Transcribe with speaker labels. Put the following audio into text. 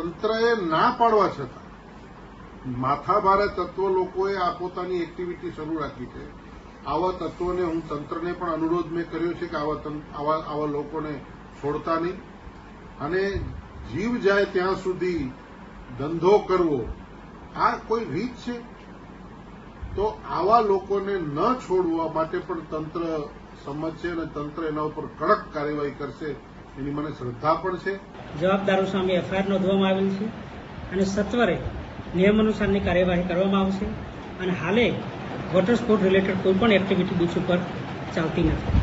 Speaker 1: તંત્રએ ના પાડવા છતાં માથાભારે તત્વો લોકોએ આ પોતાની એક્ટિવિટી શરૂ રાખી છે. આવા તત્વોને હું તંત્રને પણ અનુરોધ મેં કર્યો છે કે આવા લોકોને છોડતા નહીં અને જીવ જાય ત્યાં સુધી ધંધો કરવો આ કોઈ રીત છે? તો આવા લોકોને ન છોડવા માટે પણ તંત્ર સમજશે અને તંત્ર એના ઉપર કડક કાર્યવાહી કરશે એની મને શ્રદ્ધા પણ છે.
Speaker 2: જવાબદારો સામે એફઆઈઆર નોંધવામાં આવેલ છે અને સત્વરે નિયમ અનુસારની કાર્યવાહી કરવામાં આવશે અને હાલે વોટર સ્પોર્ટ રિલેટેડ કોઈ પણ એક્ટિવિટી બીચ ઉપર ચાલતી નથી.